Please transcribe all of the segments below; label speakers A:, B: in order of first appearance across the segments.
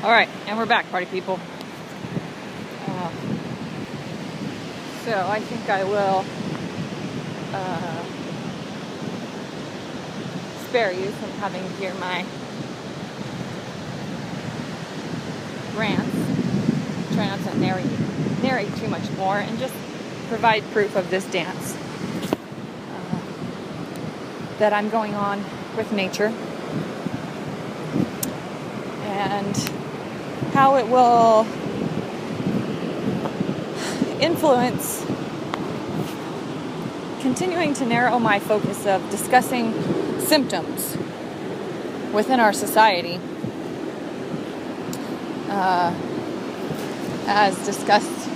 A: Alright, and we're back, party people. So I think I will spare you from having to hear my rants. Try not to narrate too much more and just provide proof of this dance that I'm going on with nature and how it will influence continuing to narrow my focus of discussing symptoms within our society, as discussed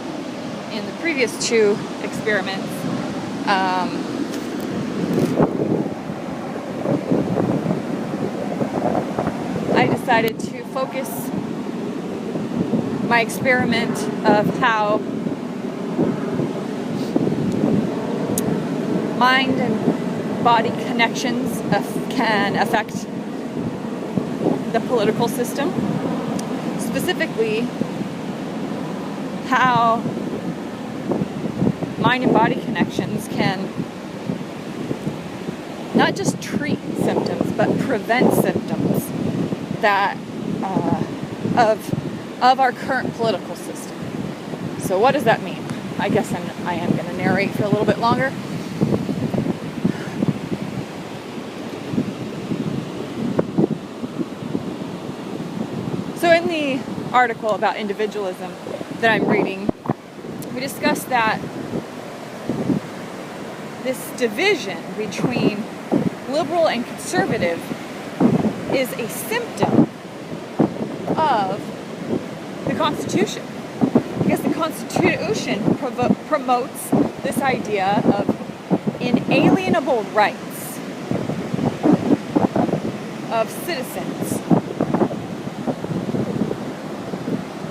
A: in the previous two experiments. I decided to focus my experiment of how mind and body connections can affect the political system. Specifically, how mind and body connections can not just treat symptoms, but prevent symptoms that of our current political system. So what does that mean? I guess I am going to narrate for a little bit longer. So in the article about individualism that I'm reading, we discussed that this division between liberal and conservative is a symptom of the Constitution, because the Constitution promotes this idea of inalienable rights of citizens.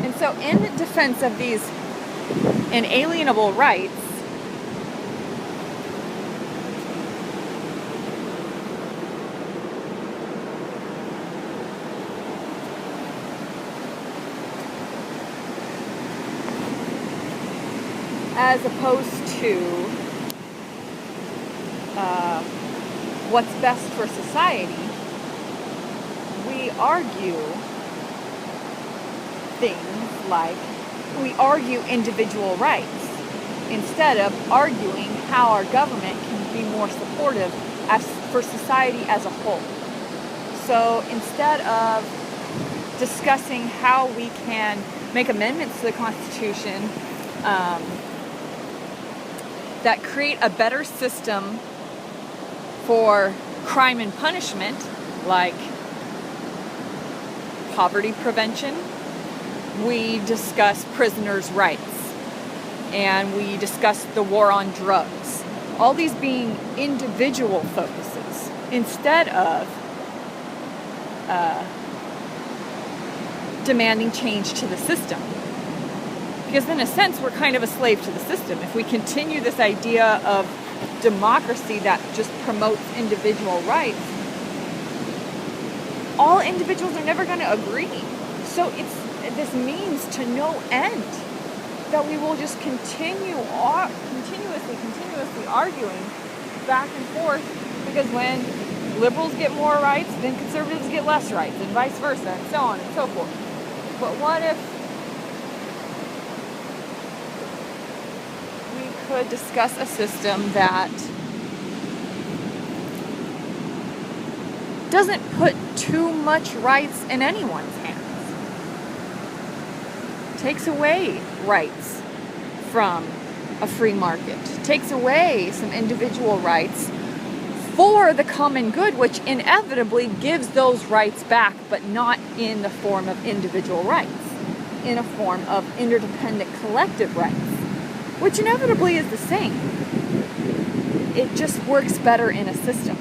A: And so in defense of these inalienable rights, as opposed to what's best for society, we argue things like, we argue individual rights instead of arguing how our government can be more supportive for society as a whole. So instead of discussing how we can make amendments to the Constitution that create a better system for crime and punishment, like poverty prevention, we discuss prisoners' rights, and we discuss the war on drugs. All these being individual focuses instead of demanding change to the system. Because in a sense, we're kind of a slave to the system. If we continue this idea of democracy that just promotes individual rights, all individuals are never going to agree. So this means to no end that we will just continuously arguing back and forth, because when liberals get more rights, then conservatives get less rights, and vice versa, and so on and so forth. But what if could discuss a system that doesn't put too much rights in anyone's hands, takes away rights from a free market, takes away some individual rights for the common good, which inevitably gives those rights back, but not in the form of individual rights, in a form of interdependent collective rights, which inevitably is the same. It just works better in a system.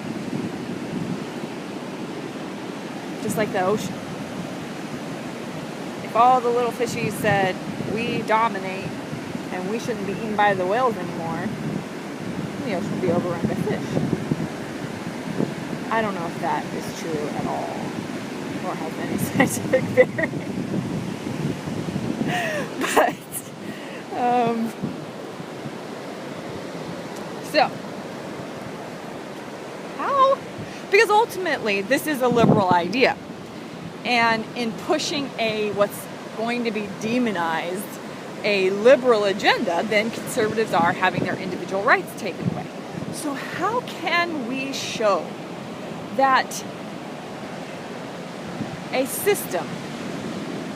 A: Just like the ocean. If all the little fishies said, we dominate and we shouldn't be eaten by the whales anymore, the ocean would be overrun by fish. I don't know if that is true at all. nor has any scientific bearing. But, so, how? Because ultimately, this is a liberal idea. And in pushing what's going to be demonized, a liberal agenda, then conservatives are having their individual rights taken away. So how can we show that a system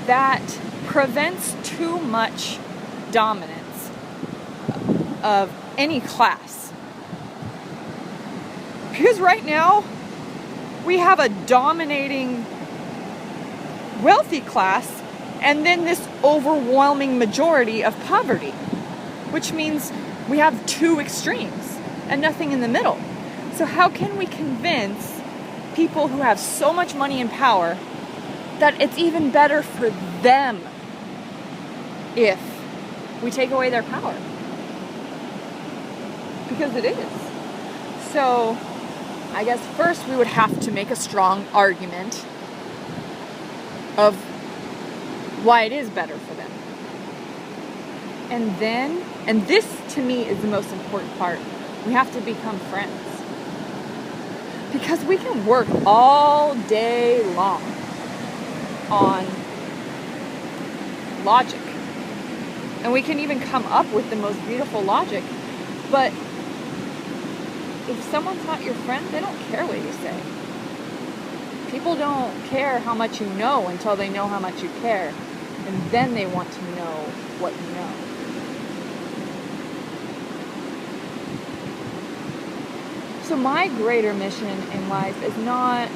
A: that prevents too much dominance of any class? Because right now, we have a dominating wealthy class and then this overwhelming majority of poverty, which means we have two extremes and nothing in the middle. So how can we convince people who have so much money and power that it's even better for them if we take away their power? Because it is. So I guess first we would have to make a strong argument of why it is better for them. And this to me is the most important part, we have to become friends. Because we can work all day long on logic. And we can even come up with the most beautiful logic. But if someone's not your friend, they don't care what you say. People don't care how much you know until they know how much you care. And then they want to know what you know. So my greater mission in life is not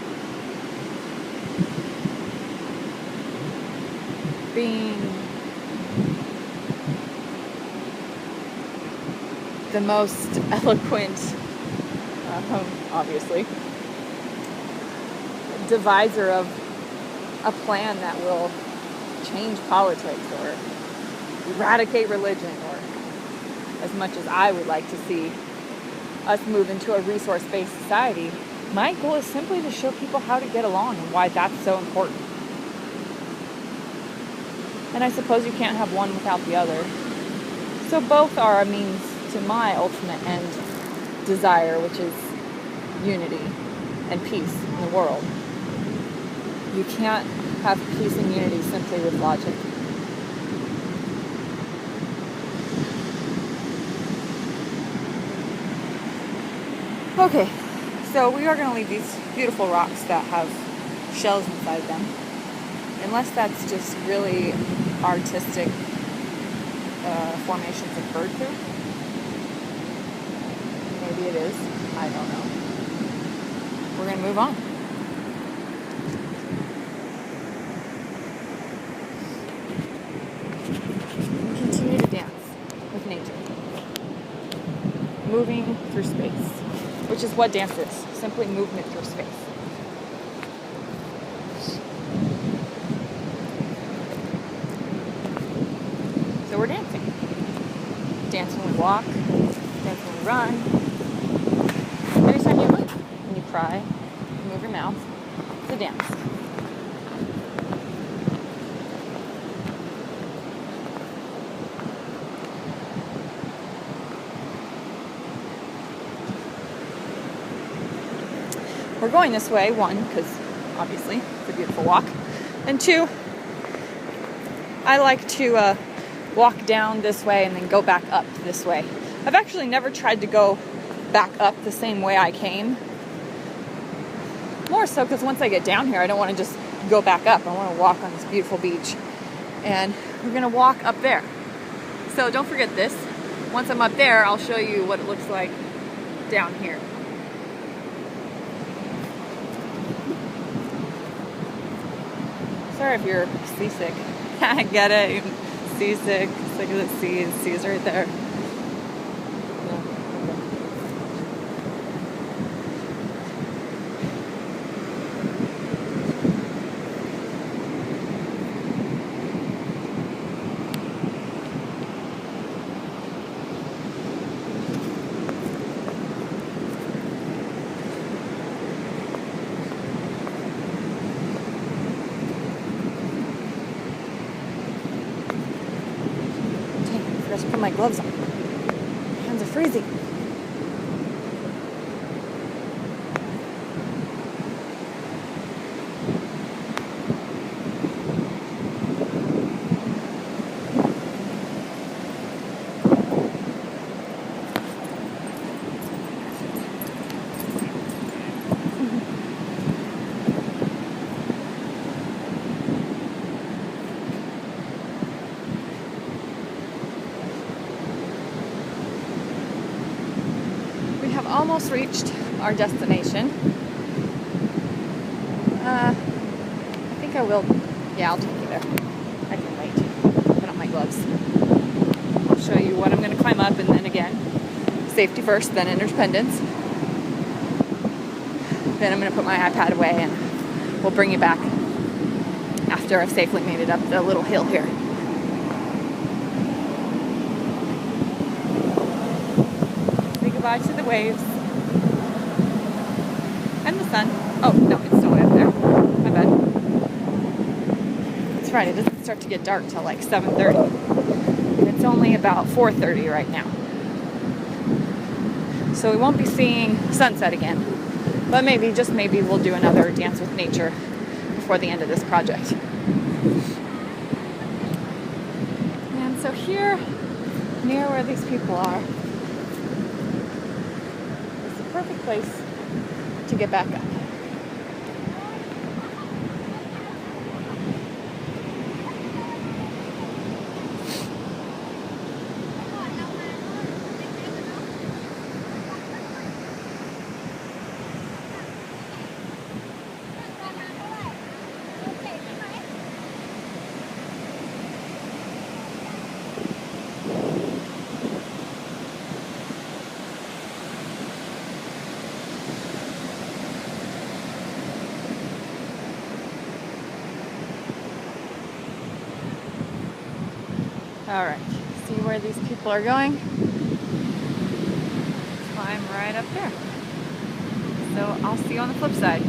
A: being the most eloquent, obviously, deviser of a plan that will change politics or eradicate religion, or as much as I would like to see us move into a resource-based society, my goal is simply to show people how to get along and why that's so important. And I suppose you can't have one without the other. So both are a means to my ultimate end desire, which is unity and peace in the world. You can't have peace and unity simply with logic. Okay, so we are going to leave these beautiful rocks that have shells inside them. Unless that's just really artistic formations of bird poop. Maybe it is. I don't know. We're going to move on. And continue to dance with nature. Moving through space, which is what dance is. Simply movement through space. So we're dancing. Dance when we walk, dance when we run. Every time you move, when you cry, you move your mouth. It's a dance. We're going this way, one, because obviously it's a beautiful walk. And two, I like to walk down this way and then go back up this way. I've actually never tried to go back up the same way I came. More so because once I get down here, I don't want to just go back up. I want to walk on this beautiful beach. And we're going to walk up there. So don't forget this. Once I'm up there, I'll show you what it looks like down here. Sorry if you're seasick. I get it. Seasick. Sick of the sea. The sea's right there. Put my gloves on. My hands are freezing. Almost reached our destination. I think I will. Yeah, I'll take you there. I can wait. Put on my gloves. I'll show you what I'm going to climb up, and then again, safety first, then independence. Then I'm going to put my iPad away, and we'll bring you back after I've safely made it up the little hill here. Goodbye to the waves and the sun. Oh no, it's still way up there. My bad. That's right, it doesn't start to get dark till like 7:30. And it's only about 4:30 right now. So we won't be seeing sunset again. But maybe, just maybe, we'll do another Dance with Nature before the end of this project. And so here, near where these people are, perfect place to get back up. All right, see where these people are going? Climb right up there. So I'll see you on the flip side.